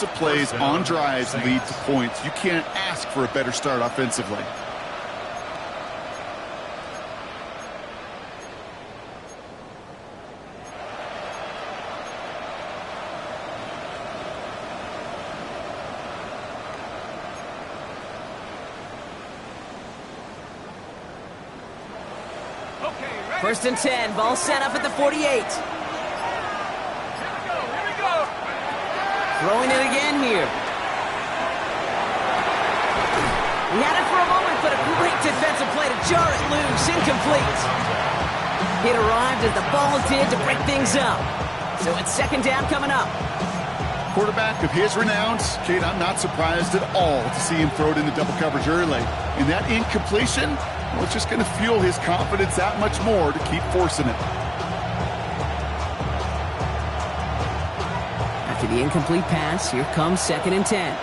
explosive plays on drives lead to points. You can't ask for a better start offensively. First and 10, ball set up at the 48. Here we go. Throwing it again here. He had it for a moment, but a great defensive play to jar it loose. Incomplete. It arrived as the ball did to break things up. So it's second down coming up. Quarterback of his renowns, Kate, I'm not surprised at all to see him throw it into double coverage early. And that incompletion, well, it's just going to fuel his confidence that much more to keep forcing it. After the incomplete pass, here comes second and 10.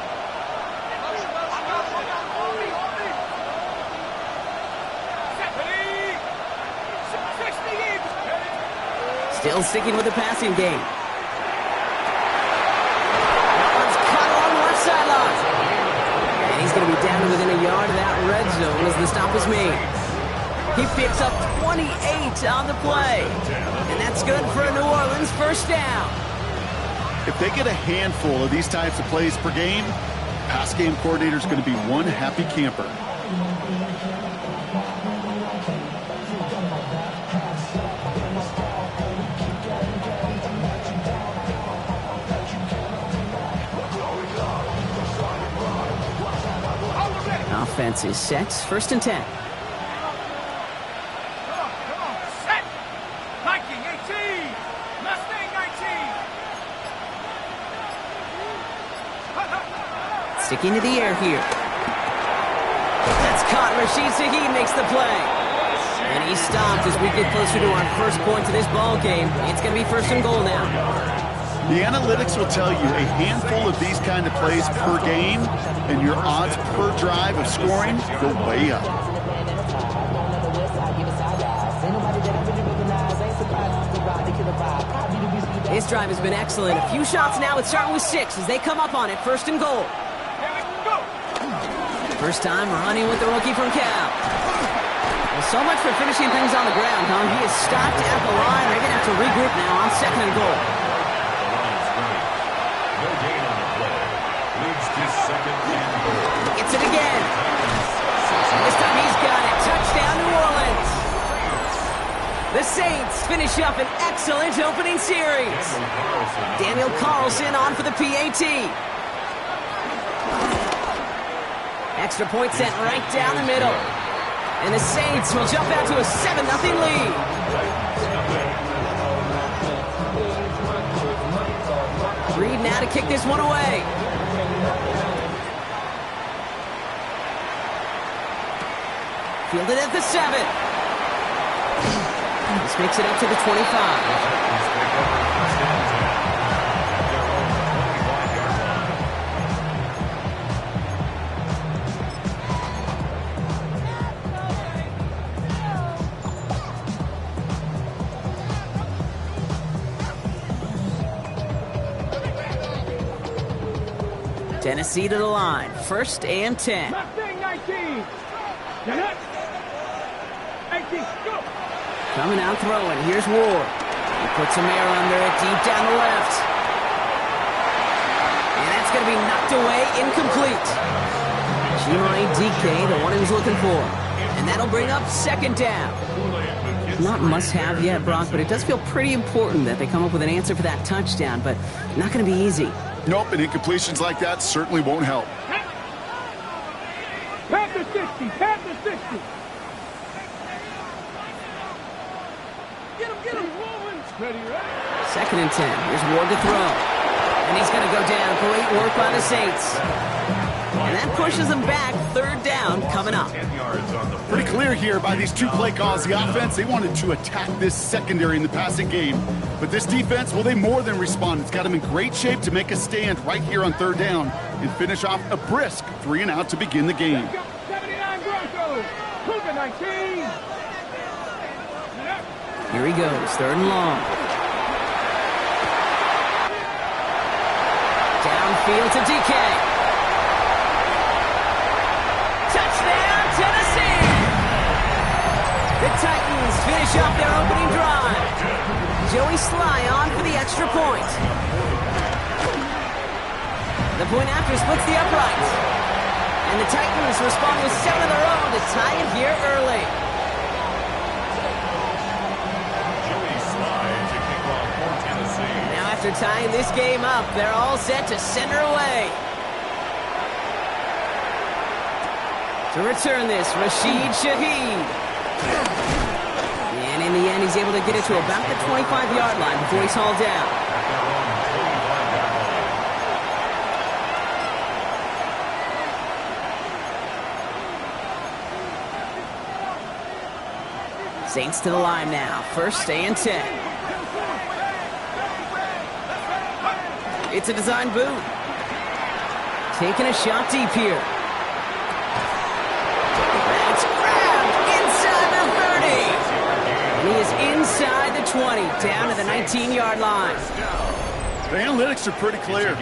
Still sticking with the passing game. That one's caught along the left sideline. And he's going to be down to within a yard of that red zone as the stop is made. He picks up 28 on the play. And that's good for a New Orleans first down. If they get a handful of these types of plays per game, pass game coordinator is going to be one happy camper. Offense is set. First and 10. Come on. Set. Viking 18. Mustang 19. Sticking to the air here. That's caught. Rashid Shaheed makes the play. And he stopped as we get closer to our first point to this ball game. It's going to be first and goal now. The analytics will tell you a handful of these kind of plays per game, and your odds per drive of scoring go way up. This drive has been excellent. A few shots now. It's starting with 6 as they come up on it. First and goal. First time running with the rookie from Cal. Well, so much for finishing things on the ground, huh? He is stopped at the line. They're going to have to regroup now on second and goal. Gets it again. And this time he's got it. Touchdown, New Orleans. The Saints finish up an excellent opening series. Daniel Carlson on for the PAT. Extra point sent right down the middle. And the Saints will jump out to a 7-0 lead. Reed now to kick this one away. Fielded at the 7. This makes it up to the 25. Tennessee to the line. First and 10. Mustang 19. Coming out throwing. Here's Ward. He puts some air under it deep down the left. And that's going to be knocked away, incomplete. Chimere Dike, the one he was looking for. And that'll bring up second down. Not must-have yet, Brock, but it does feel pretty important that they come up with an answer for that touchdown, but not going to be easy. Nope, and incompletions like that certainly won't help. Pat the 60. Pat the 60. Get him. Ready, right? Second and 10. Here's Ward to throw. And he's going to go down. Great work by the Saints. And that pushes them back. Third down coming up. Pretty clear here by these two play calls. The offense, they wanted to attack this secondary in the passing game. But this defense, well, they more than respond. It's got them in great shape to make a stand right here on third down and finish off a brisk 3-and-out to begin the game. 79 Broncos. Cougar 19. Here he goes, third and long. Downfield to DK. Touchdown, Tennessee! The Titans finish off their opening drive. Joey Sly on for the extra point. The point after splits the uprights. And the Titans respond with 7 of their own to tie it here early. Joey Sly to kick off for Tennessee. Now after tying this game up, they're all set to send her away. To return this, Rashid Shaheed. And in the end, he's able to get it to about the 25-yard line before he's hauled down. Saints to the line now. First and 10. It's a design boot. Taking a shot deep here. That's grabbed inside the 30. And he is inside the 20, down to the 19-yard line. The analytics are pretty clear.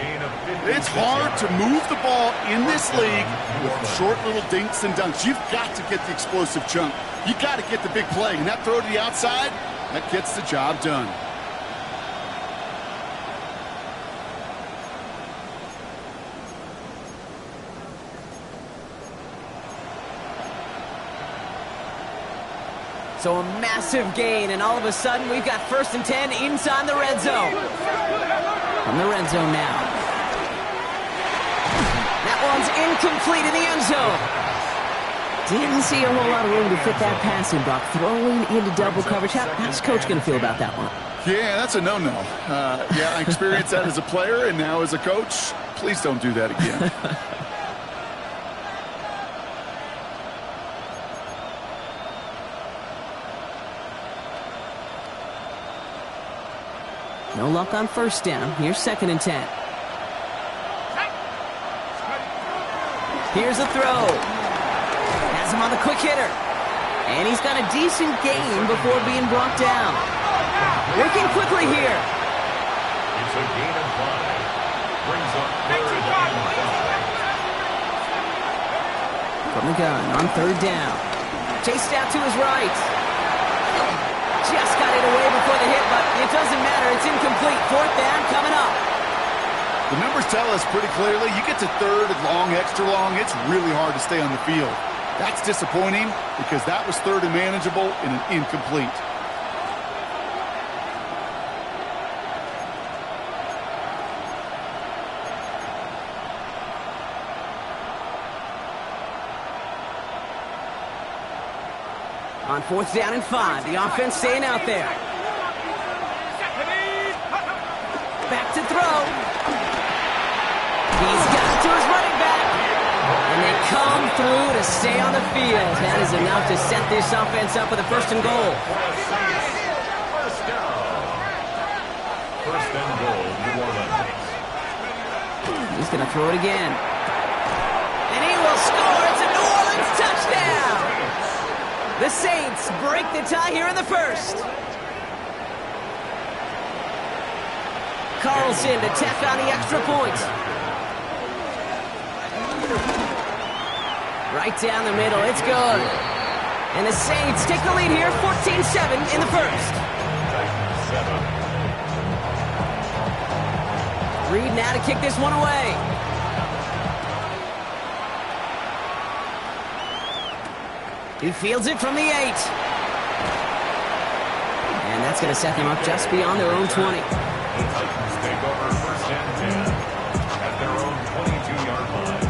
It's hard to move the ball in this league with short little dinks and dunks. You've got to get the explosive chunk. You got to get the big play. And that throw to the outside, that gets the job done. So a massive gain, and all of a sudden we've got first and 10 inside the red zone. From the red zone now. That one's incomplete in the end zone. Didn't see a whole lot of room to fit that passing, Brock. Throwing into double coverage. How's Coach going to feel about that one? Yeah, that's a no-no. Yeah, I experienced that as a player, and now as a coach, please don't do that again. No luck on first down. Here's second and 10. Here's a throw. Has him on the quick hitter. And he's got a decent gain before being brought down. Working quickly here. It's a gain of 5. Brings up third and 5. From the gun on third down. Chased out to his right. Just got it away before the hit, but it doesn't matter. It's incomplete. Fourth down coming up. The numbers tell us pretty clearly, you get to third and long, extra long, it's really hard to stay on the field. That's disappointing because that was third and manageable and an incomplete. On fourth down and 5, the offense staying out there. Back to throw. He's got it to his running back. And they come through to stay on the field. That is enough to set this offense up with a first and goal. First down. First and goal, New Orleans. He's going to throw it again. And he will score. It's a New Orleans touchdown. The Saints break the tie here in the first. Carlson to tack on the extra point. Right down the middle, it's good. And the Saints take the lead here, 14-7 in the first. Reed now to kick this one away. He fields it from the 8. And that's going to set them up just beyond their own 20. The Titans take over first and 10 at their own 22-yard line.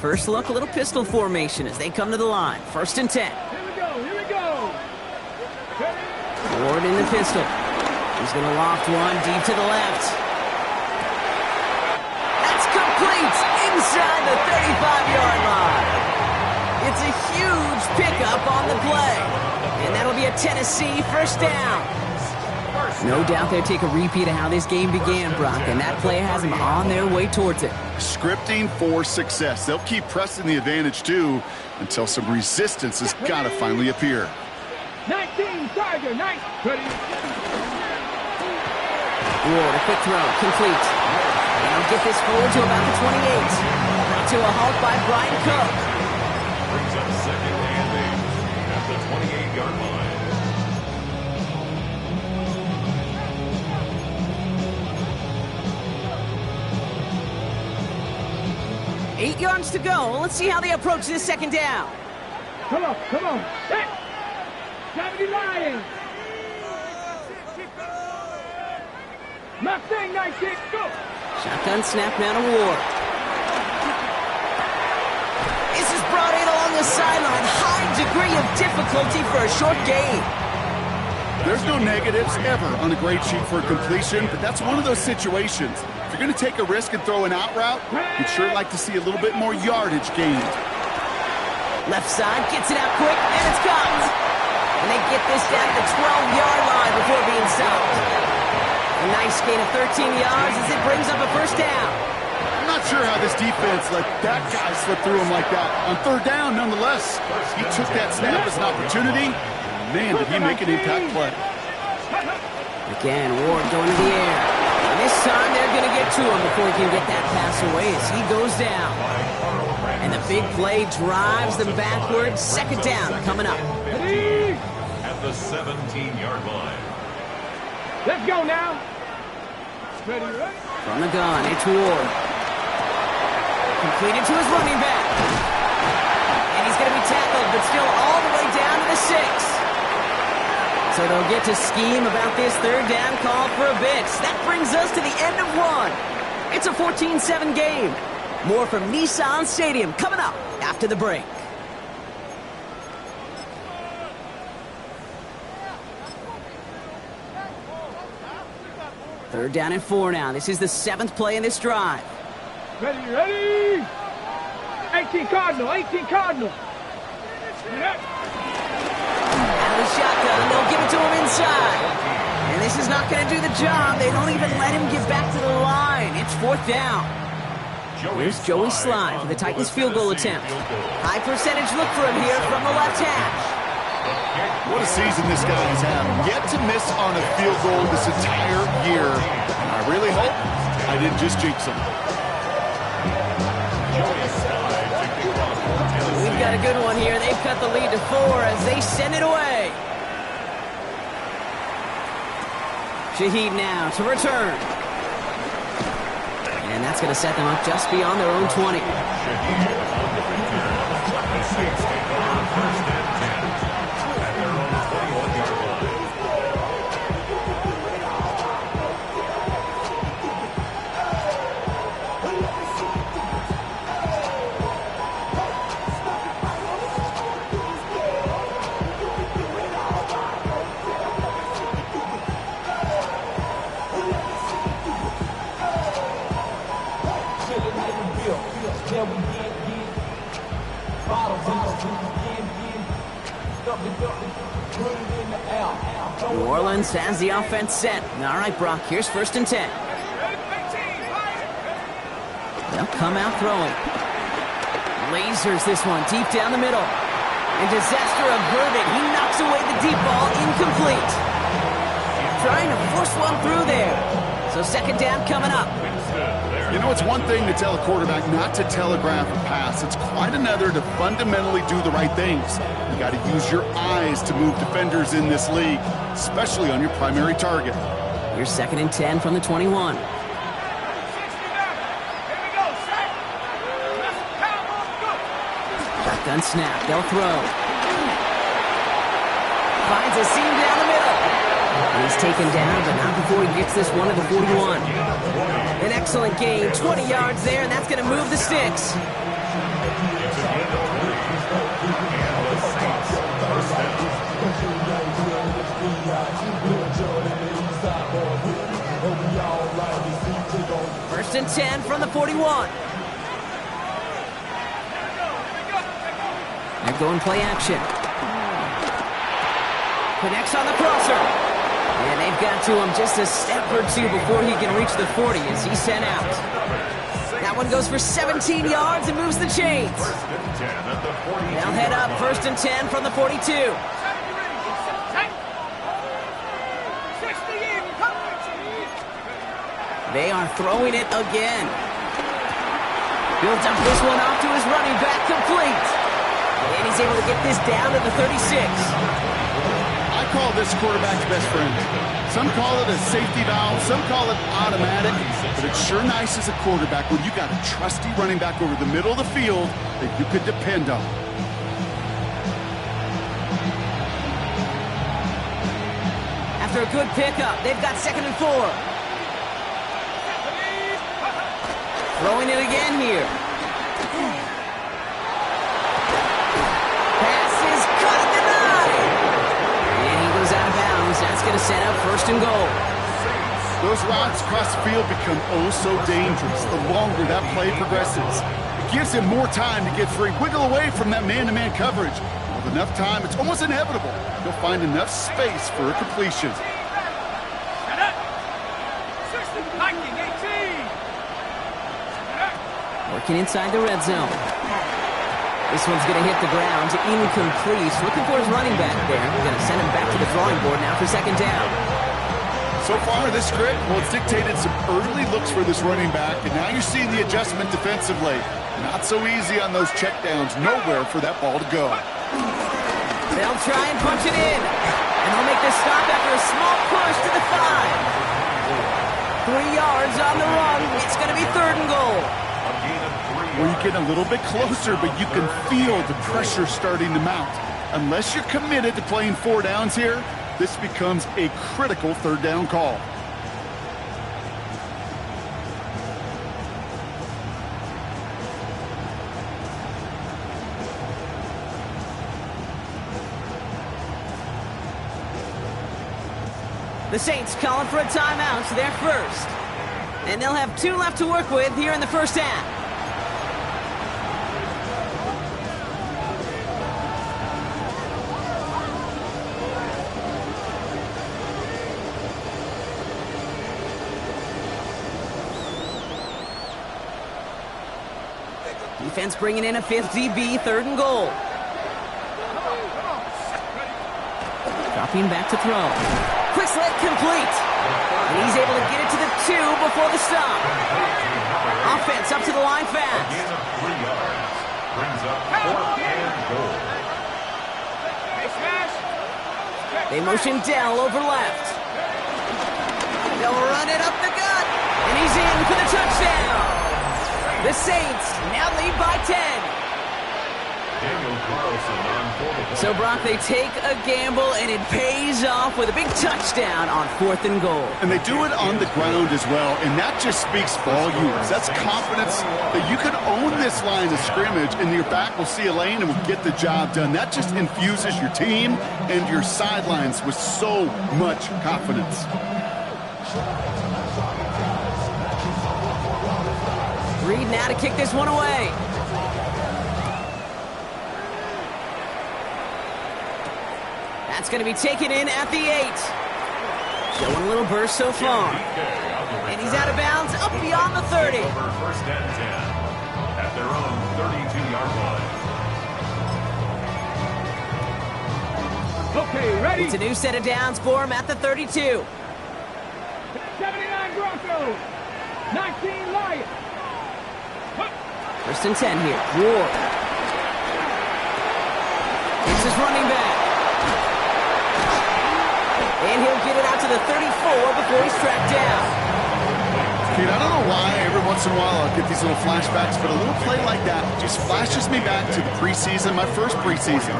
First look, a little pistol formation as they come to the line. First and 10. Here we go, here we go. Ward in the pistol. He's going to loft one deep to the left. That's complete inside the 35-yard line. It's a huge pickup on the play. And that'll be a Tennessee first down. No doubt they'll take a repeat of how this game began, Brock, and that play has them on their way towards it. Scripting for success. They'll keep pressing the advantage, too, until some resistance has got to finally appear. 19, Tiger, nice. Ready. Ward, a quick throw, complete. They'll get this forward to about the 28. Brought to a halt by Brian Cook. Brings up second and 8 at the 28-yard line. 8 yards to go. Let's see how they approach this second down. Come on, come on. Hey. 70 Lions. Mustang 19, go. Shotgun snap now to Ward. This is brought in along the sideline. High degree of difficulty for a short gain. There's no negatives ever on a grade sheet for a completion, but that's one of those situations. If you're going to take a risk and throw an out route, you'd sure like to see a little bit more yardage gained. Left side gets it out quick, and it's caught. And they get this down to the 12-yard line before being stopped. A nice gain of 13 yards as it brings up a first down. I'm not sure how this defense let that guy slip through him like that. On third down, nonetheless, he took that snap as an opportunity. Man, did he make an impact play. Again, Ward going to the air. And this time they're going to get to him before he can get that pass away as he goes down. And the big play drives them backwards. Second down coming up. At the 17-yard line. Let's go now. Ready, ready. From the gun, it's Ward. Completed to his running back. And he's going to be tackled, but still all the way down to the 6. So they'll get to scheme about this third down call for a bit. That brings us to the end of one. It's a 14-7 game. More from Nissan Stadium coming up after the break. Third down and 4 now. This is the 7th play in this drive. Ready, ready. 18 Cardinal, 18 Cardinal. Out of the shotgun, they'll give it to him inside. And this is not going to do the job. They don't even let him get back to the line. It's 4th down. Here's Joey Slye for the Titans field goal attempt. High percentage look for him here from the left hash. What a season this guy has had. Yet to miss on a field goal this entire year. I really hope I didn't just jinx him. We've got a good one here. They've cut the lead to 4 as they send it away. Shaheed now to return. And that's going to set them up just beyond their own 20. New Orleans has the offense set. All right, Brock, here's 1st and 10. They'll come out throwing. Lasers this one deep down the middle. And disaster averted. He knocks away the deep ball, incomplete. Trying to force one through there. So 2nd down coming up. You know, it's one thing to tell a quarterback not to telegraph a pass. It's quite another to fundamentally do the right things. You got to use your eyes to move defenders in this league, especially on your primary target. Here's 2nd and 10 from the 21. Shotgun snap. They'll throw. Finds a seam down the middle. He's taken down, but not before he gets this one to the 41. An excellent gain, 20 yards there, and that's going to move the sticks. First and 10 from the 41. They're going play action. Connects on the crosser. And they've got to him just a step or two before he can reach the 40 as he's sent out. That one goes for 17 yards and moves the chains. They'll head up 1st and 10 from the 42. They are throwing it again. Builds up this one off to his running back, complete. And he's able to get this down to the 36. I call this quarterback's best friend. Some call it a safety valve, some call it automatic, but it's sure nice as a quarterback when you got a trusty running back over the middle of the field that you could depend on. After a good pickup, they've got 2nd and 4. Throwing it again here. Pass is caught at the 9. And he goes out of bounds. That's going to set up 1st and goal. Those routes across the field become oh so dangerous the longer that play progresses. It gives him more time to get free, wiggle away from that man-to-man coverage. With enough time, it's almost inevitable. He'll find enough space for a completion. Working inside the red zone. This one's going to hit the ground. Incomplete. Looking for his running back there. We're going to send him back to the drawing board now for 2nd down. So far, this script, well, it's dictated some early looks for this running back, and now you're seeing the adjustment defensively. Not so easy on those checkdowns. Nowhere for that ball to go. They'll try and punch it in. And they'll make this stop after a small push to the 5. 3 yards on the run. It's going to be 3rd and goal. Well, you get a little bit closer, but you can feel the pressure starting to mount. Unless you're committed to playing 4 downs here, this becomes a critical 3rd down call. The Saints calling for a timeout. They're first. And they'll have 2 left to work with here in the 1st half. Defense bringing in a 5th DB, 3rd and goal. Dropping back to throw. Quick slant complete. And he's able to get it to the 2 before the stop. Offense up to the line fast. Brings up 4th and goal. They motion Dell over left. They'll run it up the gut. And he's in for the touchdown. The Saints now lead by 10. So, Brock, they take a gamble, and it pays off with a big touchdown on 4th and goal. And they do it on the ground as well, and that just speaks volumes. That's confidence that you can own this line of scrimmage, and your back will see a lane and will get the job done. That just infuses your team and your sidelines with so much confidence. Reed now to kick this one away. That's going to be taken in at the 8. Showing a little burst so far. And he's out of bounds up beyond the 30. 1st and 10 at their own 32-yard line. Okay, ready? It's a new set of downs for him at the 32. 79 Broncos. 19 Lions. 1st and 10 here. Ward. It's his running back. And he'll get it out to the 34 before he's tracked down. Kate, I don't know why every once in a while I'll get these little flashbacks, but a little play like that just flashes me back to the preseason, my first preseason.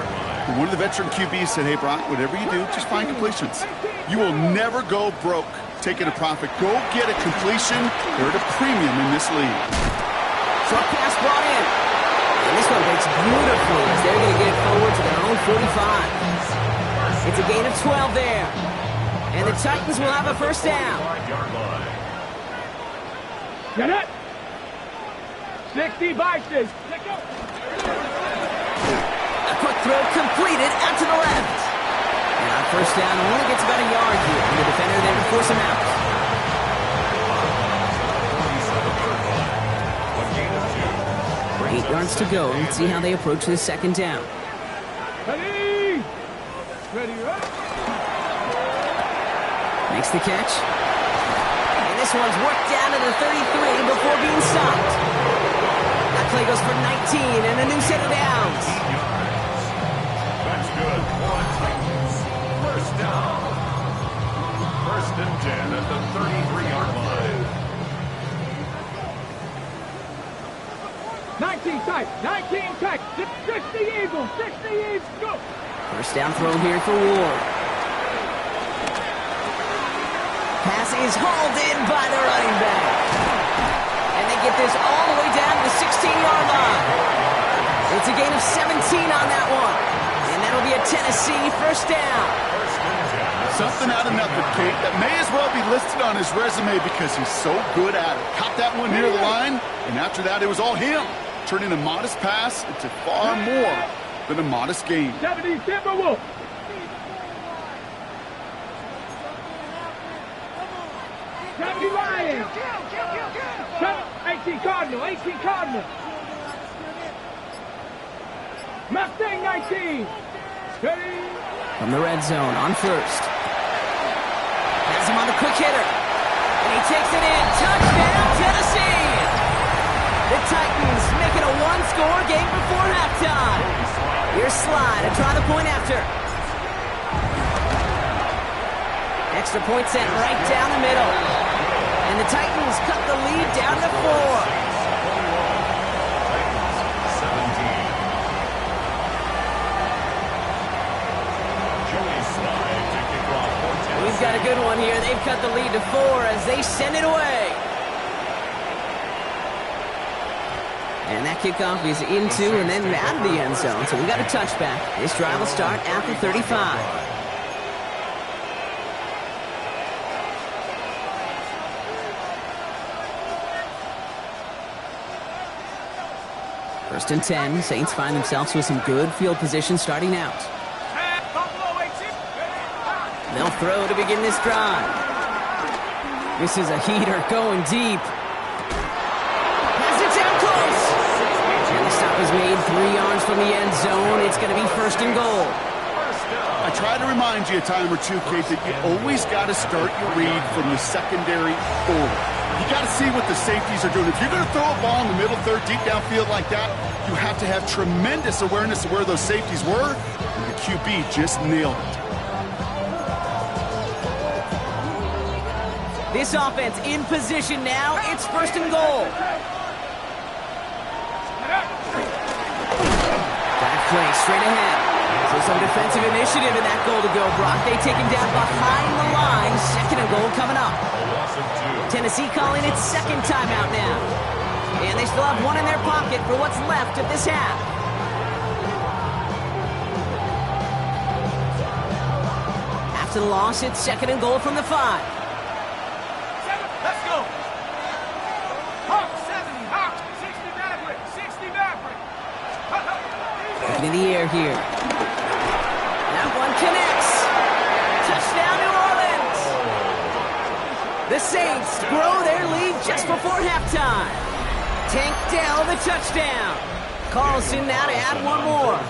And one of the veteran QBs said, hey, Brock, whatever you do, just find completions. You will never go broke taking a profit. Go get a completion. They're at a premium in this league. Short pass brought in. And this one breaks beautifully as they're going to get it forward to their own 45. It's a gain of 12 there. And the Titans will have a 1st down. Get it. 60 boxes. A quick throw completed out to the left. And our First down only gets about a yard here. And the defender there to force him out. 8 yards to go. Let's see how they approach this second down. Ready? Ready, right? Makes the catch. And this one's worked down to the 33 before being stopped. That play goes for 19 and a new set of downs. That's good. Titans. First down. First and 10 at the 33-yard line. 19 tight, 19 tight. 60 Eagles, 60 Eagles, go. First down throw here for Ward. Pass is hauled in by the running back. And they get this all the way down to the 16-yard line. It's a gain of 17 on that one. And that'll be a Tennessee first down. Something out of nothing, Kate. That may as well be listed on his resume because he's so good at it. Caught that one near the line, and after that, it was all him. Turning a modest pass into far more than a modest gain. 70 Timberwolves. 70 Lions. 18 Cardinal, 18 Cardinal. Mustang 19. Ready? From the red zone on first. Has him on the quick hitter. And he takes it in. Touchdown, Tennessee! The Titans make it a one-score game before halftime. Here's Slye to try the point after. Extra point sent right down the middle. And the Titans cut the lead down to 4. We've got a good one here. They've cut the lead to 4 as they send it away. And that kickoff is into and then out of the end zone. So we got a touchback. This drive will start after 35. First and 10. Saints find themselves with some good field position starting out. They'll throw to begin this drive. This is a heater going deep. Pass it down close. And the stop is made 3 yards from the end zone. It's going to be first and goal. I try to remind you a time or two, Kate, that you always got to start your read from the secondary forward. You got to see what the safeties are doing. If you're going to throw a ball in the middle third, deep downfield like that, you have to have tremendous awareness of where those safeties were. And the QB just nailed it. This offense in position now. It's first and goal. That play straight ahead. So some defensive initiative in that goal to go, Brock. They take him down behind the line. Second and goal coming up. Tennessee calling its second timeout now. And they still have one in their pocket for what's left of this half. After the loss, it's second and goal from the 5. Let's go. Hawk 70, Hawk 60 Maverick, 60 Maverick. Looking in the air here. That one connects. Touchdown, New Orleans. The Saints grow their lead just before halftime. Tank Dell the touchdown. Carlson now to add one more.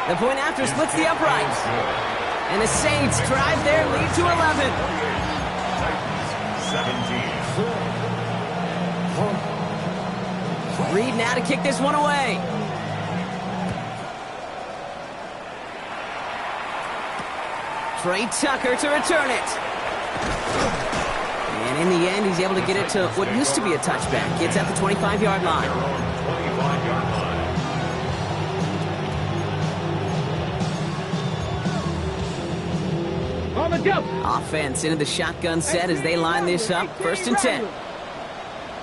The point after splits the uprights. And the Saints drive their lead to 11. 17. Reed now to kick this one away. Trey Tucker to return it. And in the end, he's able to get it to what used to be a touchback. Gets at the 25-yard line. 25-yard line. On the jump. Offense into the shotgun set as they line this up. First and 10.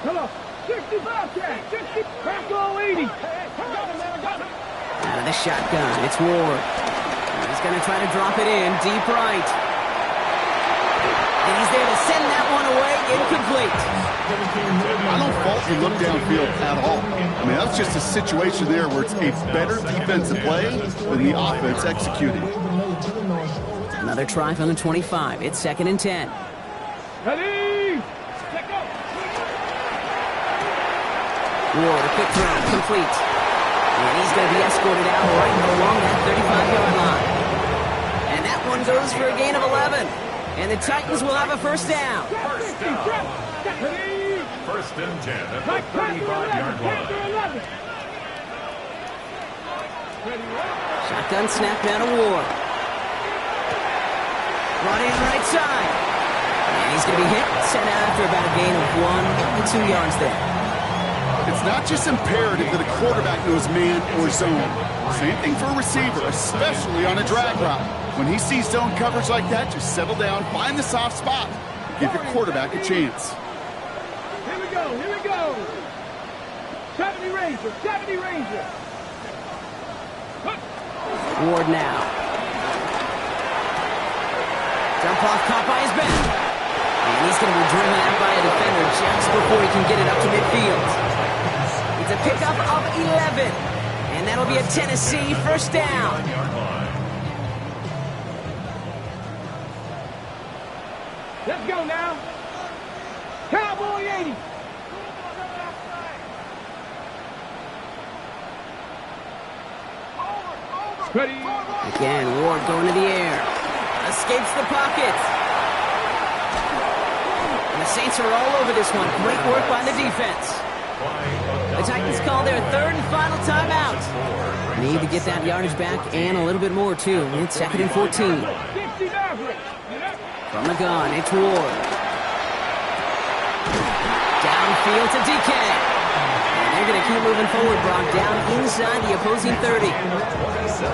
Come on. 65, 60, back all 80. Out of the shotgun, it's Ward. He's going to try to drop it in deep right. And he's there to send that one away, incomplete. I don't fault the look downfield at all. I mean, that's just a situation there where it's a better defensive play than the offense executing. Another try from the 25. It's 2nd and 10. Ready? Let go. Ward, a quick throw, complete. And he's going to be escorted out right along that 35-yard line. And that one goes for a gain of 11. And the Titans will have a first down. First down. First and 10 at the 35-yard line. Shotgun snap down to Ward. Running right side. And he's going to be hit, sent out after about a gain of 1 to 2 yards there. It's not just imperative that a quarterback knows man or zone. Same thing for a receiver, especially on a drag route. When he sees zone coverage like that, just settle down, find the soft spot, give your quarterback a chance. Here we go, here we go. 70 Ranger, 70 Ranger. Ward now. Jump off caught by his back. And he's going to be driven out by a defender just before he can get it up to midfield. It's a pickup of 11. And that'll be a Tennessee first down. Let's go now. Cowboy 80. Ready? Again, Ward going to the air. Escapes the pocket. And the Saints are all over this one. Great work by the defense. The Titans call their 3rd and final timeout. Need to get that yardage back and a little bit more, too. It's 2nd and 14. From the gun, it's Ward. Downfield to DK. They're going to keep moving forward, Brock, down inside the opposing 30.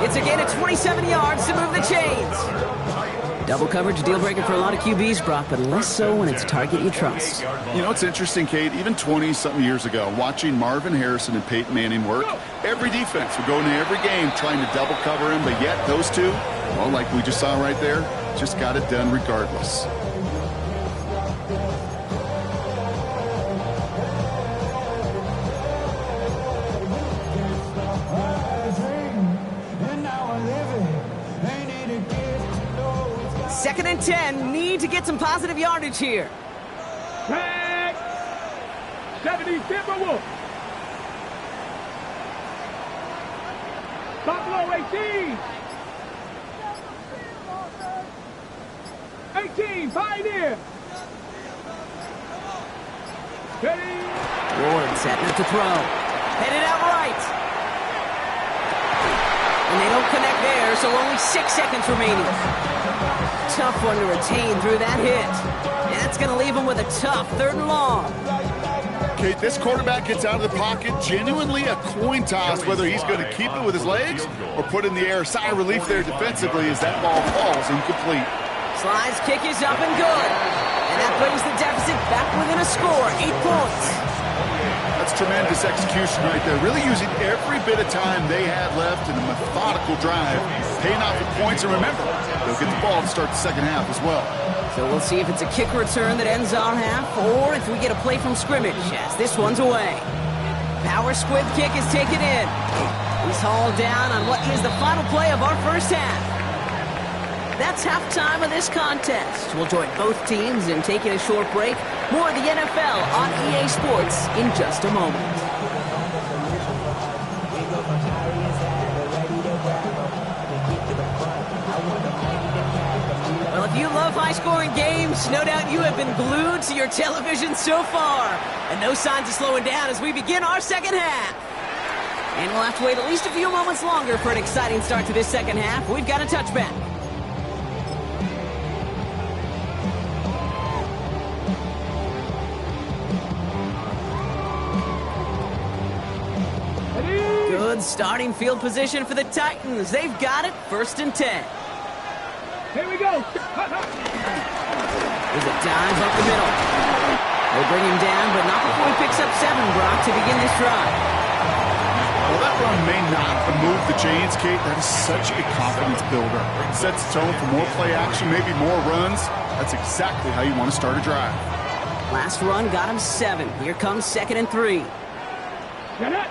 It's a gain of 27 yards to move the chains. Double coverage, deal breaker for a lot of QBs, Brock, but less so when it's a target you trust. You know, it's interesting, Kate, even 20-something years ago, watching Marvin Harrison and Peyton Manning work, every defense would go into every game trying to double cover him, but yet those two, well, like we just saw right there, just got it done regardless. Second and 10, need to get some positive yardage here. Tag. 70 Timberwolves. Buffalo 18. 18, Pioneer. Ready? Ward setting up to throw. Headed out right. And they don't connect there, so only 6 seconds remaining. Tough one to retain through that hit. And that's going to leave him with a tough 3rd and long. Kate, this quarterback gets out of the pocket, genuinely a coin toss whether he's going to keep it with his legs or put in the air. Sigh of relief there defensively as that ball falls incomplete. Slide's kick is up and good. And that brings the deficit back within a score, 8 points. That's tremendous execution right there. Really using every bit of time they had left in a methodical drive, paying off with points. And remember, they'll get the ball to start the second half as well. So we'll see if it's a kick return that ends our half or if we get a play from scrimmage as this one's away. Power squib kick is taken in. He's hauled down on what is the final play of our first half. That's halftime of this contest. We'll join both teams in taking a short break. More of the NFL on EA Sports in just a moment. Well, if you love high-scoring games, no doubt you have been glued to your television so far. And no signs of slowing down as we begin our second half. And we'll have to wait at least a few moments longer for an exciting start to this second half. We've got a touchback. Good starting field position for the Titans. They've got it, 1st and 10. Here we go. There's a dive up the middle. They bring him down, but not before he picks up 7, Brock, to begin this drive. Well, that run may not move the chains, Kate. That is such a confidence builder. It sets the tone for more play action, maybe more runs. That's exactly how you want to start a drive. Last run got him 7. Here comes 2nd and 3. Get it.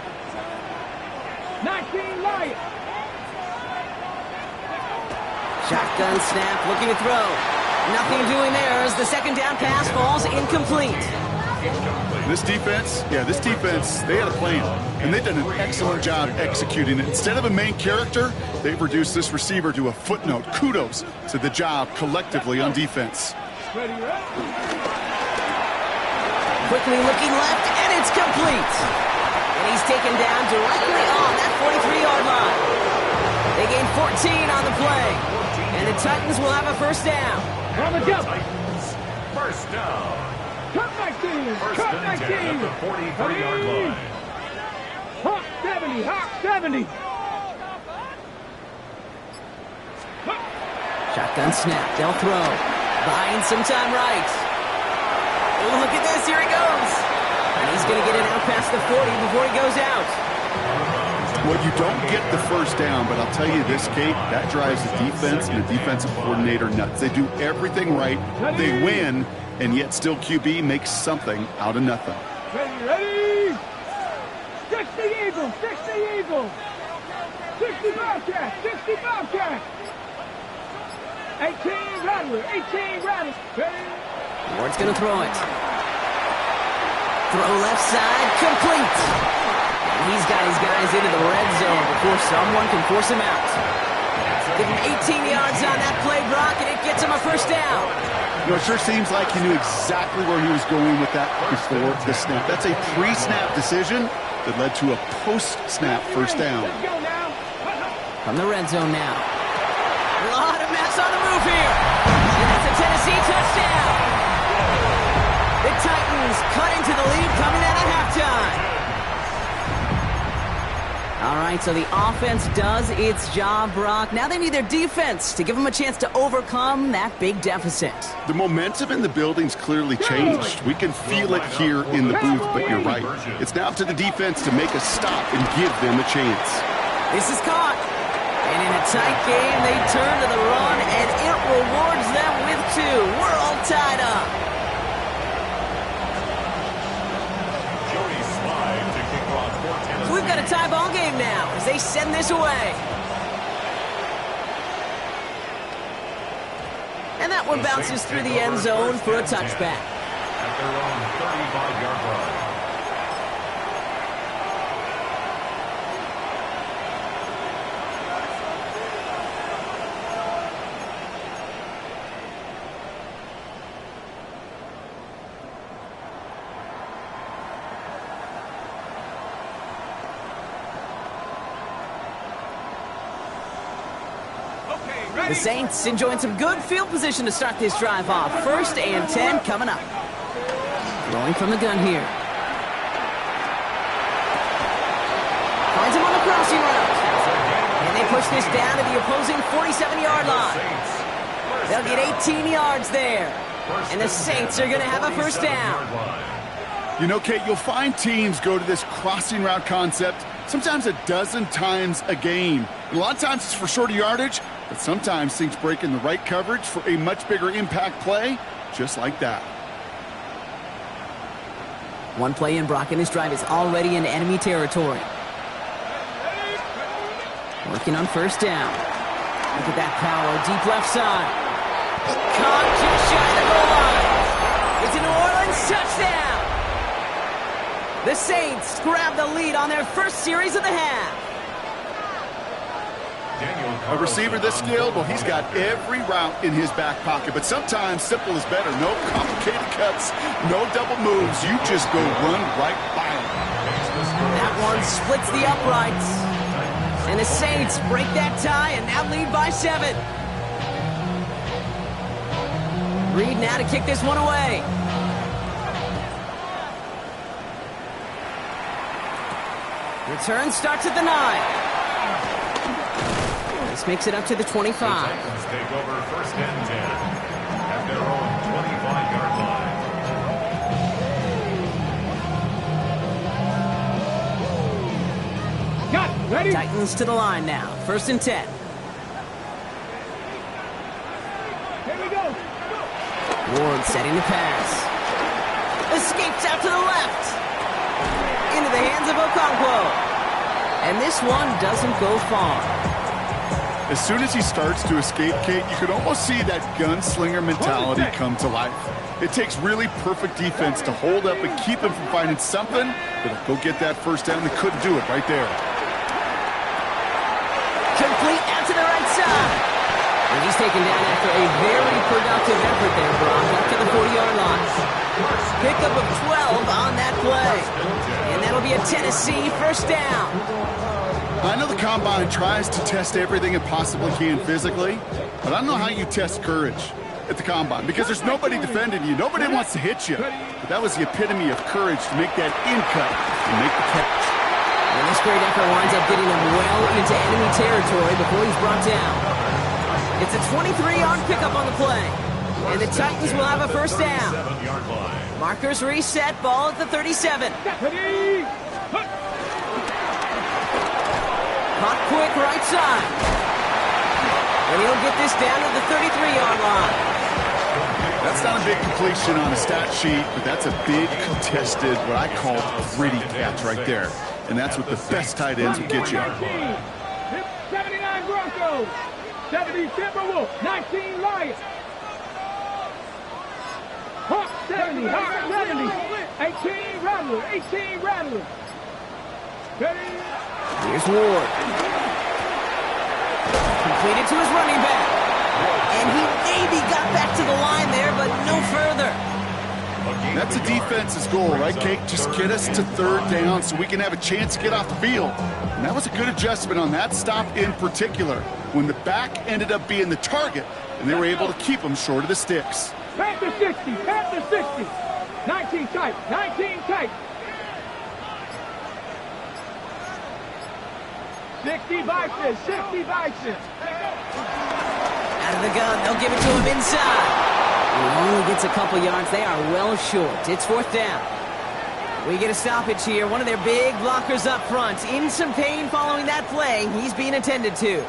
19 Lions. Shotgun snap, looking to throw. Nothing doing there as the 2nd down pass falls incomplete. This defense, they had a plan, and they've done an excellent job executing it. Instead of a main character, they've reduced this receiver to a footnote. Kudos to the job collectively on defense. Ready, ready. Quickly looking left, and it's complete. And he's taken down directly on that 43-yard line. They gain 14 on the play, and the Titans will have a first down. On the jump. First down. Cut 19. First Cut and 10 at 19. the 43-yard line. Hawk 70. Hawk 70. Shotgun snap, they'll throw. Buying some time right. Oh, look at this, here he goes. And he's going to get it out past the 40 before he goes out. Well, you don't get the first down, but I'll tell you this, Kate, that drives the defense and the defensive coordinator nuts. They do everything right, they win, and yet still QB makes something out of nothing. Ready, ready. 60 Eagles. 60 Eagles. 60 Bobcats. 60 Bobcats. 18 Rattler. 18 Rattler. Ready. Ward's going to throw it. Throw left side, complete. And he's got his guys into the red zone before someone can force him out. Give him 18 yards on that play, Brock, and it gets him a first down. You know, it sure seems like he knew exactly where he was going with that before the snap. That's a pre-snap decision that led to a post-snap first down. Let's go now. From the red zone now. A lot of mess on the move here. And that's a Tennessee touchdown. The Titans cut into the lead coming out of halftime. All right, so the offense does its job, Brock. Now they need their defense to give them a chance to overcome that big deficit. The momentum in the building's clearly changed. We can feel it here in the booth, but you're right. It's now up to the defense to make a stop and give them a chance. This is caught. And in a tight game, they turn to the run, and it rewards them with 2. We're all tied up. Jody Slide to kick off for Tennessee. So we've got a tie ball game now as they send this away. And that one bounces through the end zone for a touchback. At their own 35-yard line. The Saints enjoying some good field position to start this drive off. 1st and 10 coming up. Throwing from the gun here. Finds him on the crossing route. And they push this down to the opposing 47-yard line. They'll get 18 yards there. And the Saints are going to have a first down. You know, Kate, you'll find teams go to this crossing route concept sometimes a dozen times a game. And a lot of times it's for shorter yardage, but sometimes things break in the right coverage for a much bigger impact play, just like that. One play in, Brock, and this drive is already in enemy territory. Working on first down. Look at that power, deep left side. Caught just shy of the goal line. It's a New Orleans touchdown. The Saints grab the lead on their first series of the half. A receiver this skilled, well, he's got every route in his back pocket, but sometimes simple is better. No complicated cuts, no double moves. You just go run right by him. That one splits the uprights. And the Saints break that tie and now lead by 7. Reed now to kick this one away. Return starts at the 9. This makes it up to the 25. The Titans take over 1st and 10 at their own 25-yard line. Got it. Ready? Titans to the line now. 1st and 10. Here we go. Ward setting the pass. escapes out to the left. Into the hands of Okonkwo. And this one doesn't go far. As soon as he starts to escape, Kate, you can almost see that gunslinger mentality come to life. It takes really perfect defense to hold up and keep him from finding something that'll go get that first down. They couldn't do it right there. Complete out to the right side. And he's taken down after a very productive effort there, Brock, up to the 40-yard line. Pickup of 12 on that play. And that'll be a Tennessee first down. I know the Combine tries to test everything it possibly can physically, but I don't know how you test courage at the Combine, because there's nobody defending you. Nobody wants to hit you. But that was the epitome of courage to make that in cut and make the catch. And this great effort winds up getting him well into enemy territory before he's brought down. It's a 23-yard pickup on the play. And the Titans will have a first down. Markers reset, ball at the 37. Caught quick right side. And he'll get this down to the 33-yard line. That's not a big completion on a stat sheet, but that's a big contested, what I call gritty catch right there. And that's what the best tight ends will get you. 79 Broncos, 70 Timberwolves, 19 Lions. Hawk 70, Hawk 70, 18 Rattlers, 18 Rattlers. Here's Ward. Completed to his running back. And he maybe got back to the line there, but no further. That's a defense's goal, right, Kate? Just get us to third down so we can have a chance to get off the field. And that was a good adjustment on that stop in particular, when the back ended up being the target, and they were able to keep him short of the sticks. Panther 60, Panther 60. 19 tight, 19 tight. 60 Bison, 60 Bison. Out of the gun, they'll give it to him inside. He only gets a couple yards. They are well short. It's fourth down. We get a stoppage here. One of their big blockers up front. In some pain following that play. He's being attended to.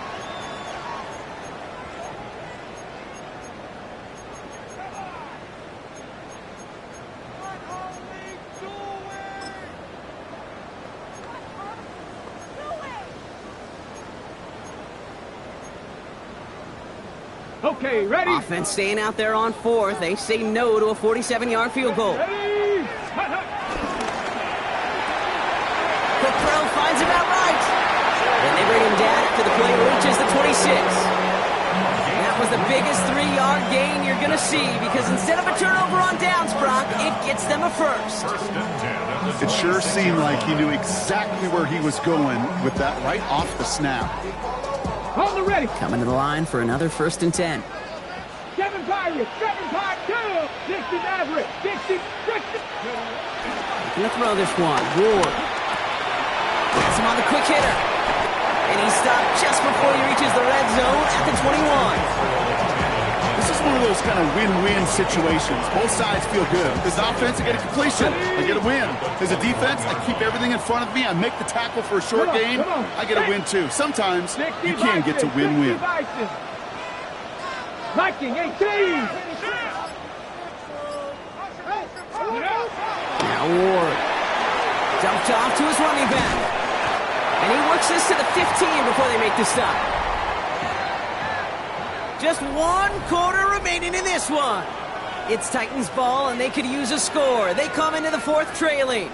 Okay, ready? Offense staying out there on fourth. They say no to a 47-yard field goal. Ready? Caprell finds him outright. And they bring him down after the play reaches the 26. That was the biggest 3-yard gain you're going to see, because instead of a turnover on downs, Brock, it gets them a first. It sure seemed like he knew exactly where he was going with that right off the snap. Hold it ready. Coming to the line for another 1st and 10. 7 Pirates, 7 Pirates, 60 Maverick, 60, 60. Gonna throw this one. Ward. Has him on the quick hitter. And he stopped just before he reaches the red zone at the 21. This is one of those kind of win-win situations. Both sides feel good. As an offense, I get a completion. I get a win. As a defense, I keep everything in front of me. I make the tackle for a short gain. I get a win, too. Sometimes you can get to win-win. Viking 18. Now Ward. Dumped off to his running back. And he works this to the 15 before they make the stop. Just 1 quarter remaining in this one. It's Titans ball, and they could use a score. They come into the fourth trailing.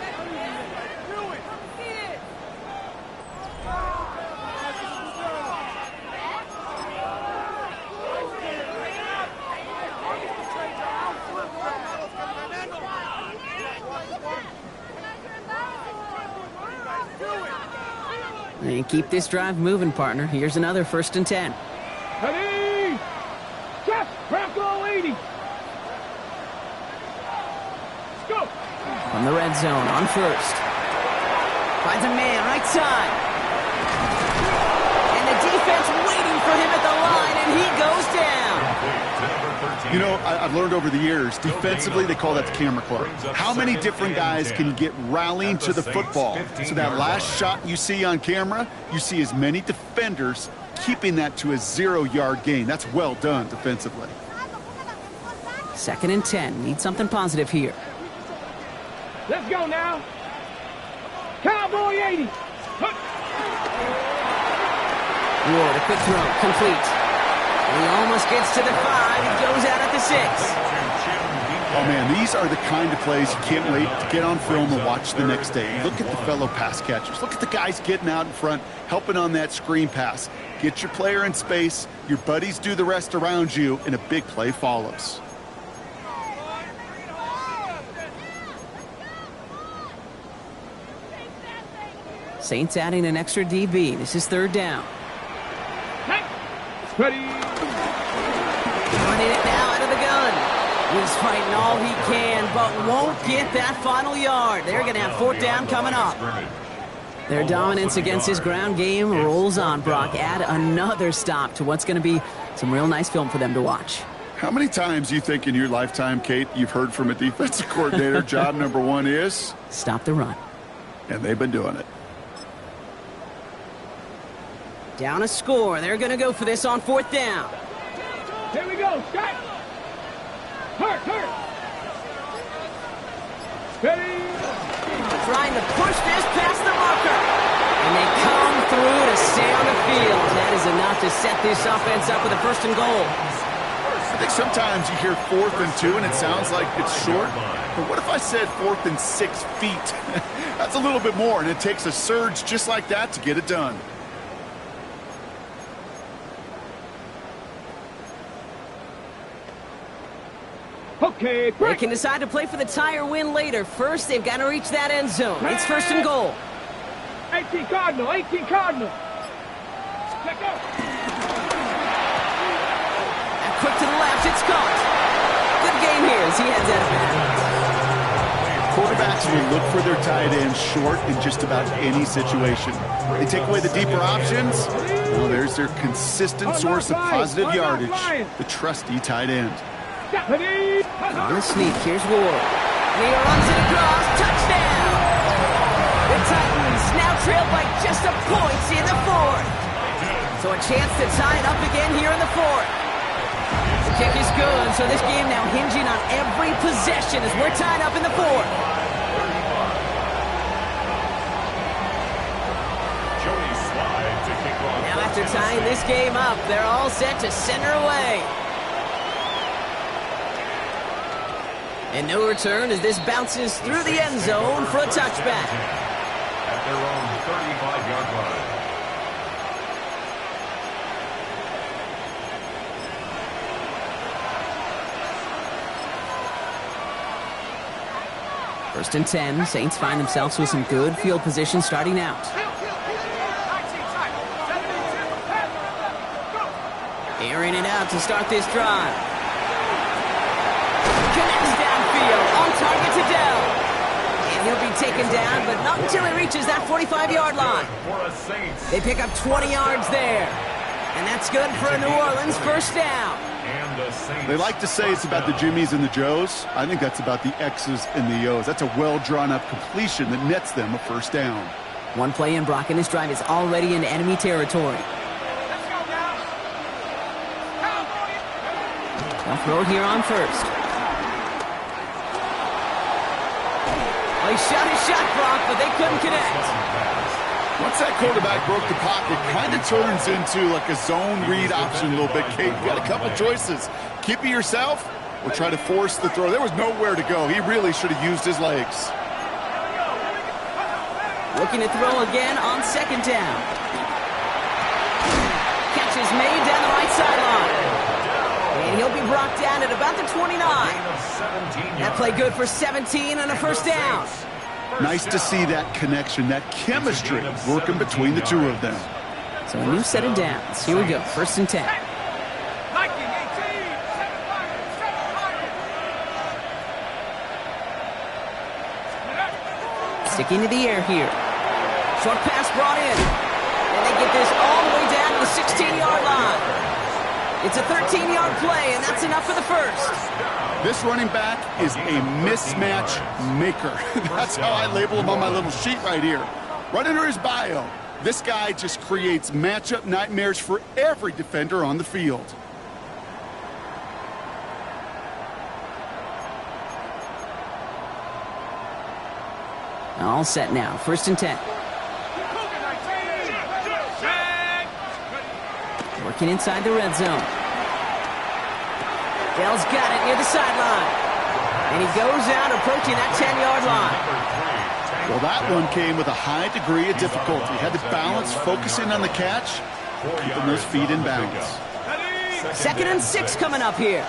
And keep this drive moving, partner. Here's another 1st and 10. Ready? Just Bronco 80. Let's go. From the red zone on 1st. Finds a man right side. And the defense waiting for him at the line, and he goes down. You know, I've learned over the years, defensively, they call that the camera club. How many different guys can get rallying to the football? So that last shot you see on camera, you see as many defenders keeping that to a 0-yard gain. That's well done defensively. 2nd and 10. Need something positive here. Let's go now. Cowboy 80. Ward, a quick throw, complete. He almost gets to the 5. He goes out at the 6. Oh, man, these are the kind of plays you can't wait to get on film and watch the next day. Look at the fellow pass catchers. Look at the guys getting out in front, helping on that screen pass. Get your player in space, your buddies do the rest around you, and a big play follows. Saints adding an extra DB. This is 3rd down. Ready. Running it now out of the gun. He's fighting all he can, but won't get that final yard. They're going to have 4th down coming up. Their dominance against his ground game rolls on, Brock. Add another stop to what's going to be some real nice film for them to watch. How many times do you think in your lifetime, Kate, you've heard from a defensive coordinator, job number 1 is? Stop the run. And they've been doing it. Down a score. They're going to go for this on 4th down. Here we go. Shot. Hurt. Ready. Trying to push this past the marker. And they come through to stay on the field. That is enough to set this offense up with a 1st and goal. I think sometimes you hear 4th and 2 and it sounds like it's short. But what if I said 4th and 6 feet? That's a little bit more, and it takes a surge just like that to get it done. Okay, They break. can decide to play for the tie or win later. First, they've got to reach that end zone. It's 1st and goal. 18 Cardinal. Check out. And quick to the left, it's caught. Good game here as he heads out of bounds. Quarterbacks will look for their tight end short in just about any situation. They take away the deeper options. Well, there's their consistent source of positive yardage, the trusty tight end. On the sneak, here's Ward. And he runs it across, touchdown! The Titans now trail by just a point in the 4th. So a chance to tie it up again here in the 4th. The kick is good, so this game now hinging on every possession as we're tied up in the 4th. Now after tying this game up, they're all set to center away. And no return as this bounces through the end zone for a touchback. At their own 35-yard line. 1st and 10. Saints find themselves with some good field position starting out. Airing it out to start this drive. Connects downfield, on target to Dell. And he'll be taken down, but not until he reaches that 45-yard line. They pick up 20 yards there. And that's good for a New Orleans 1st down. They like to say it's about the Jimmies and the Joes. I think that's about the X's and the O's. That's a well-drawn-up completion that nets them a 1st down. One play in, Brock, and this drive is already in enemy territory. They'll throw it here on 1st. Well, he shot his shot, Brock, but they couldn't connect. Once that quarterback broke the pocket, it kind of turns into like a zone read option a little bit, Kate. You got a couple choices. Keep it yourself or try to force the throw. There was nowhere to go. He really should have used his legs. Looking to throw again on 2nd down. Catch is made down the right sideline. And he'll be brought down at about the 29. That play good for 17 and a 1st down. Nice to see that connection, that chemistry working between the two of them. So a new set of downs. Here we go, 1st and 10. Sticking to the air here. Short pass brought in. And they get this all the way down to the 16-yard line. It's a 13-yard play, and that's enough for the 1st. This running back is a mismatch maker. That's how I label him on my little sheet right here. Right under his bio, this guy just creates matchup nightmares for every defender on the field. All set now. 1st and 10. Working inside the red zone. Dell's got it near the sideline. And he goes out approaching that 10-yard line. Well, that one came with a high degree of difficulty. Had to balance, focusing on the catch, keeping those feet in bounds. 2nd and 6 coming up here.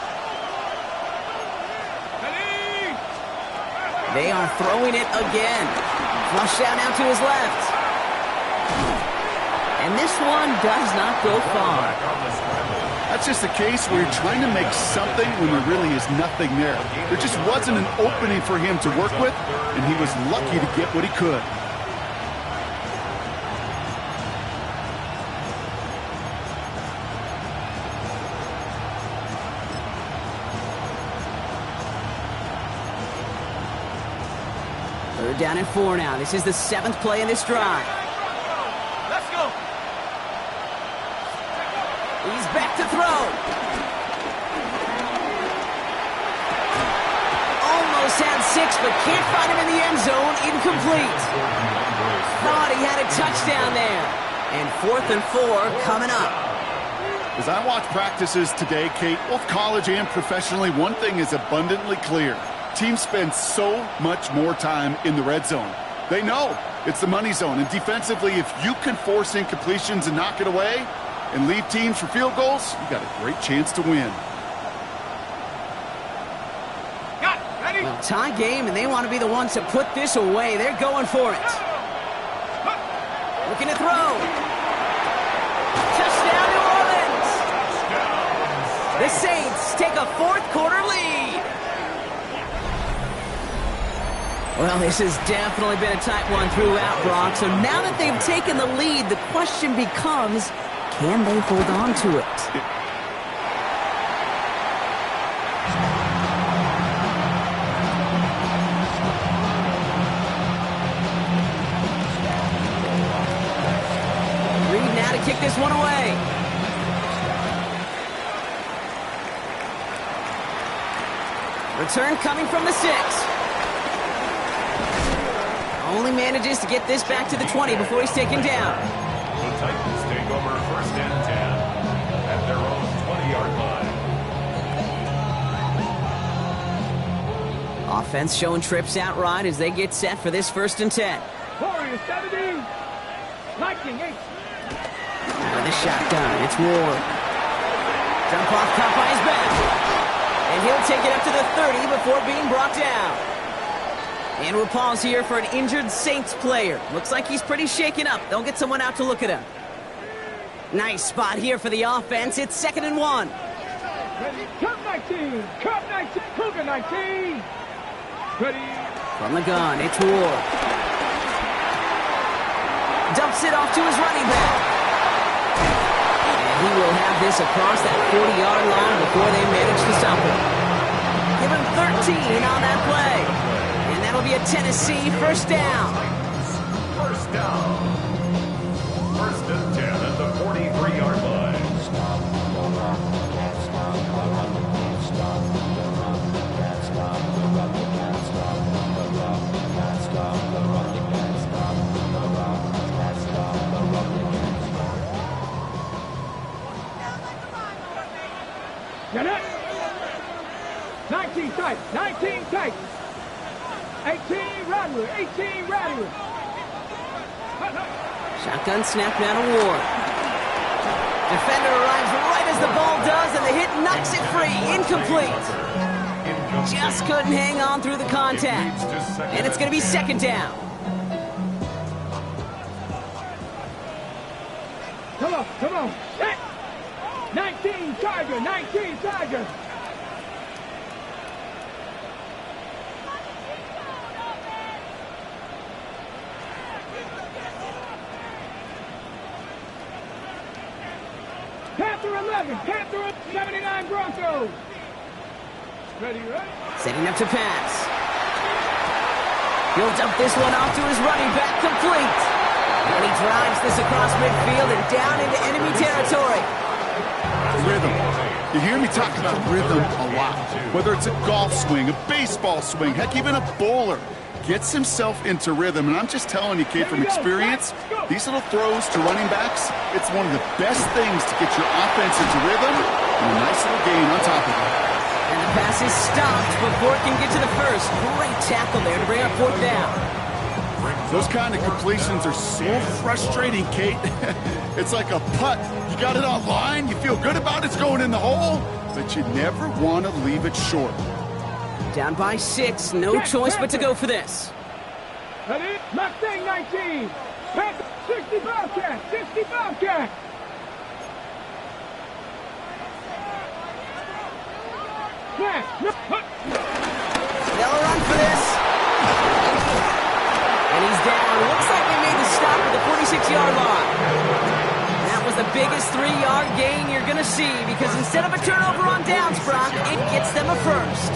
They are throwing it again. Flushed out now to his left. And this one does not go far. That's just a case where you're trying to make something when there really is nothing there. There just wasn't an opening for him to work with, and he was lucky to get what he could. Third down and 4 now. This is the 7th play in this drive. Let's go. He's back to throw. Almost had 6, but can't find him in the end zone. Incomplete. Thought he had a touchdown there. And 4th and 4 coming up. As I watch practices today, Kate, both college and professionally, one thing is abundantly clear. Teams spend so much more time in the red zone. They know it's the money zone. And defensively, if you can force incompletions and knock it away and leave teams for field goals, you got a great chance to win. Got it. Ready? Well, tie game, and they want to be the ones to put this away. They're going for it. Looking to throw. Touchdown, New Orleans. The Saints take a 4th quarter lead. Well, this has definitely been a tight one throughout, Brock. So now that they've taken the lead, the question becomes, can they hold on to it? Reed now to kick this one away. Return coming from the 6. Only manages to get this back to the 20 before he's taken down. The Titans take over 1st and 10 at their own 20-yard line. Offense showing trips out right as they get set for this 1st and 10. Warriors 70. Lightning 8. Out of the shotgun, it's Ward. Dump off caught by his back. And he'll take it up to the 30 before being brought down. And we'll pause here for an injured Saints player. Looks like he's pretty shaken up. They'll get someone out to look at him. Nice spot here for the offense. It's 2nd and 1. Ready? Cup 19. Cup 19. Cougar 19. Ready? From the gun, it's Ward. Dumps it off to his running back. And he will have this across that 40-yard line before they manage to stop him. Give him 13 on that play. And that'll be a Tennessee 1st down. 1st down. 1st and 10 at the 43-yard line. Get it? 19 tight. 19 tight. 18 Radwood. 18 Radwood. Shotgun snap now to Ward. Defender arrives right as the ball does, and the hit knocks it free. Incomplete. Just couldn't hang on through the contact. And it's going to be 2nd down. Come on, come on. Hit. 19 Tiger. 19 Tiger. Panther 11, Panther 79 Broncos. Ready, right? Setting up to pass. He'll dump this one off to his running back, complete. And he drives this across midfield and down into enemy territory. Rhythm. You hear me talk about rhythm a lot. Whether it's a golf swing, a baseball swing, heck, even a bowler gets himself into rhythm. And I'm just telling you, kid, from experience, these little throws to running backs, it's one of the best things to get your offense into rhythm and a nice little gain on top of it. And the pass is stopped before it can get to the first. Great tackle there to bring up 4th down. Those kind of completions are so frustrating, Kate. It's like a putt. You got it on line, you feel good about it's going in the hole, but you never want to leave it short. Down by 6, no choice but to go for this. Ready? Mustang 19. Pack 60 Bobcat. 60 Bobcat. They'll run for this. And he's down. Looks like they made the stop at the 46-yard line. That was the biggest 3-yard gain you're going to see because instead of a turnover on downs, Brock, it gets them a first.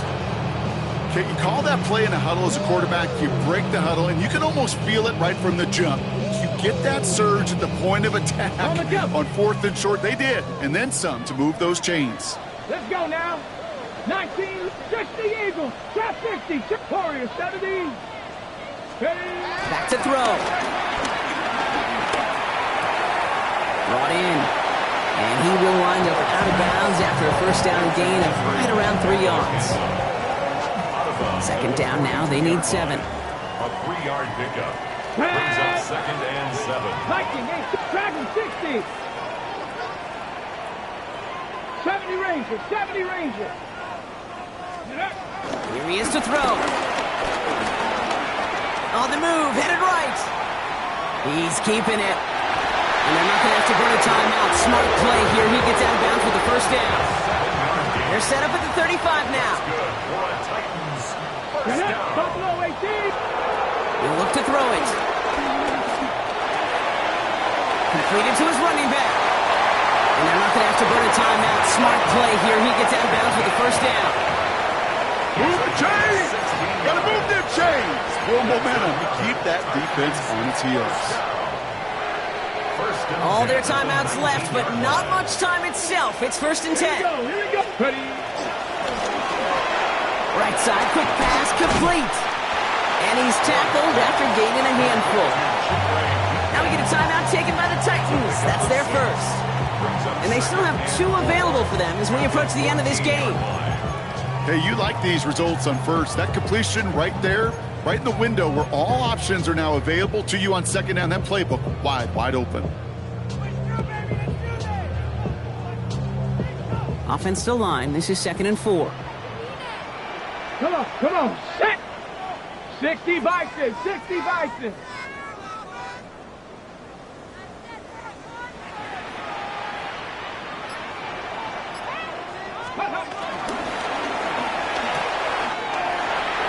Okay, you call that play in a huddle as a quarterback, you break the huddle, and you can almost feel it right from the jump. You get that surge at the point of attack on 4th and short. They did, and then some to move those chains. Let's go now. 19, 60 Eagles, trap 60, Warriors 70. Back to throw. Brought in. And he will wind up out of bounds after a first down gain of right around 3 yards. 2nd down now. They need 7. A 3-yard pickup. Brings up 2nd and 7. Viking, Dragon 60. 70 Rangers, 70 Rangers. Here he is to throw. On the move, headed right. He's keeping it. And they're not going to have to burn a timeout. Smart play here. He gets out of bounds for the first down. They're set up at the 35 now. Buffalo 18. He'll look to throw it. Completed to his running back. And they're not going to have to burn a timeout. Smart play here. He gets out of bounds for the first down. Move the chains! Gotta move them chains! For momentum to keep that defense on its heels. All their timeouts left, but not much time itself. It's 1st and 10. Here we go. Ready. Right side, quick pass, complete. And he's tackled after gaining a handful. Now we get a timeout taken by the Titans. That's their first. And they still have 2 available for them as we approach the end of this game. Hey, you like these results on first. That completion right there, right in the window where all options are now available to you on 2nd down. That playbook wide open. Offense to line. This is 2nd and 4. Come on, set. 60 Bison, 60 Bison.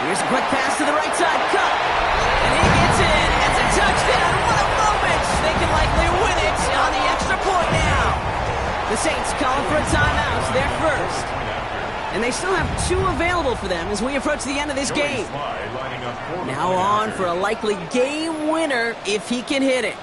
Here's a quick pass to the right side, cut. And he gets in. It's a touchdown. What a moment. They can likely win it on the extra point now. The Saints calling for a timeout. They're first. And they still have 2 available for them as we approach the end of this game. Now on for a likely game winner if he can hit it.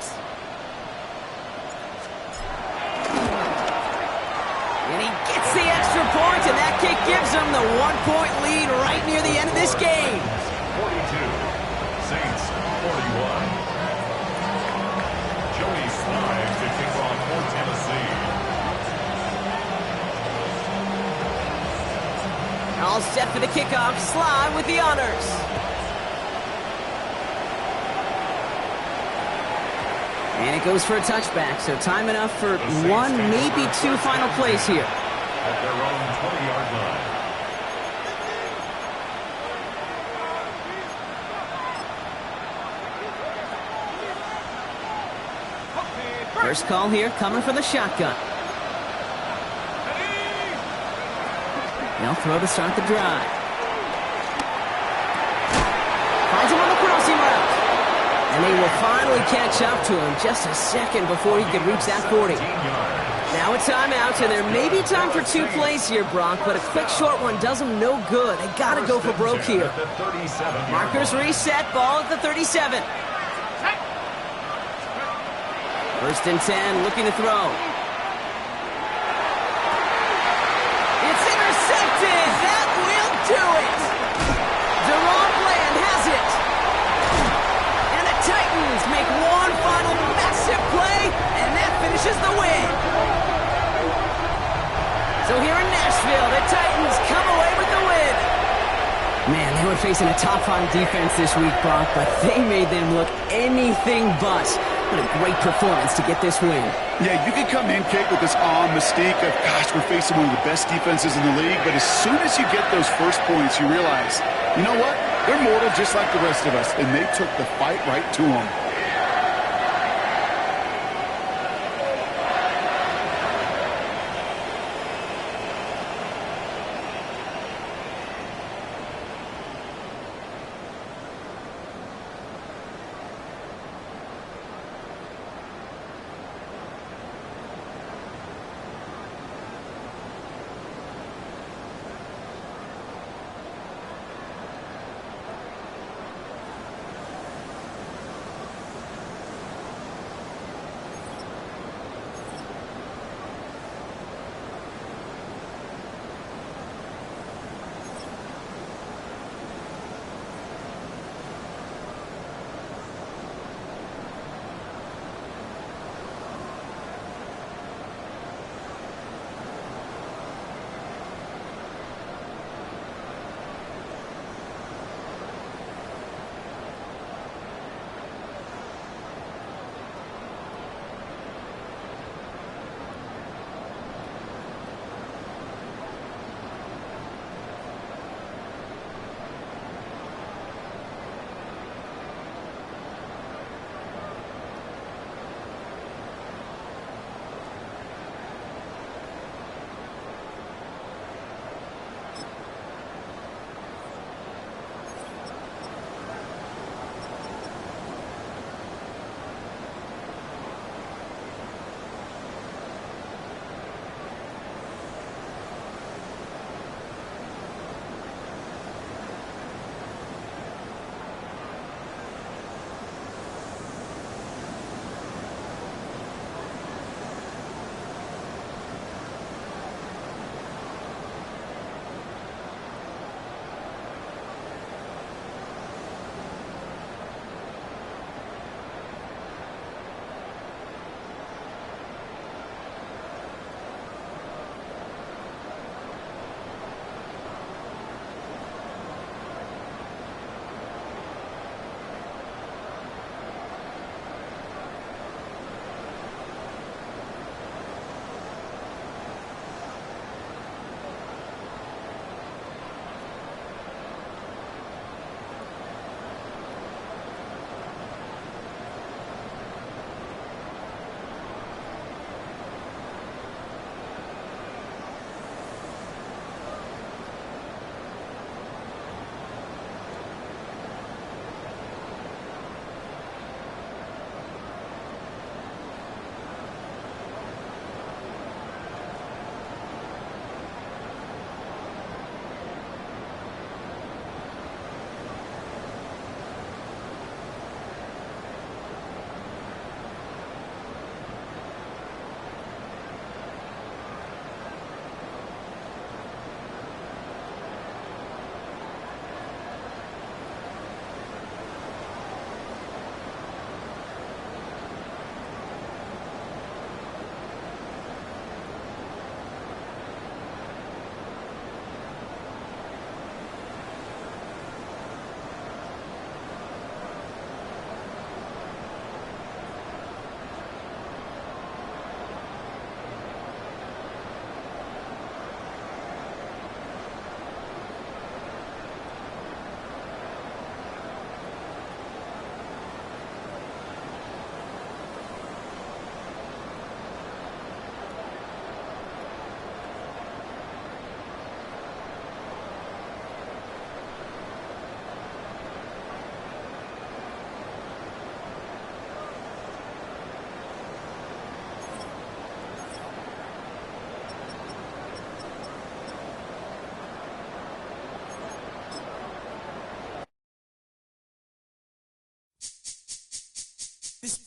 And he gets the extra point, and that kick gives him the 1-point lead right near the end of this game. 42, Saints 41. Joey Slye to kick off for Tennessee. All set for the kickoff. Slye with the honors. And it goes for a touchback, so time enough for 1, maybe 2 final plays here. At their own 20-yard line. First call here coming from the shotgun. They'll throw to start the drive. Finds him on the crossing route. And they will finally catch up to him just a second before he could reach that 40. Now a timeout, and there may be time for 2 plays here, Brock, but a quick short one does them no good. They got to go for broke here. Markers reset, ball at the 37. 1st and 10, looking to throw. They were facing a top-5 defense this week, Brock, but they made them look anything but. What a great performance to get this win. Yeah, you can come in, Kate, with this mystique of, gosh, we're facing one of the best defenses in the league, but as soon as you get those first points, you realize, you know what? They're mortal just like the rest of us, and they took the fight right to them.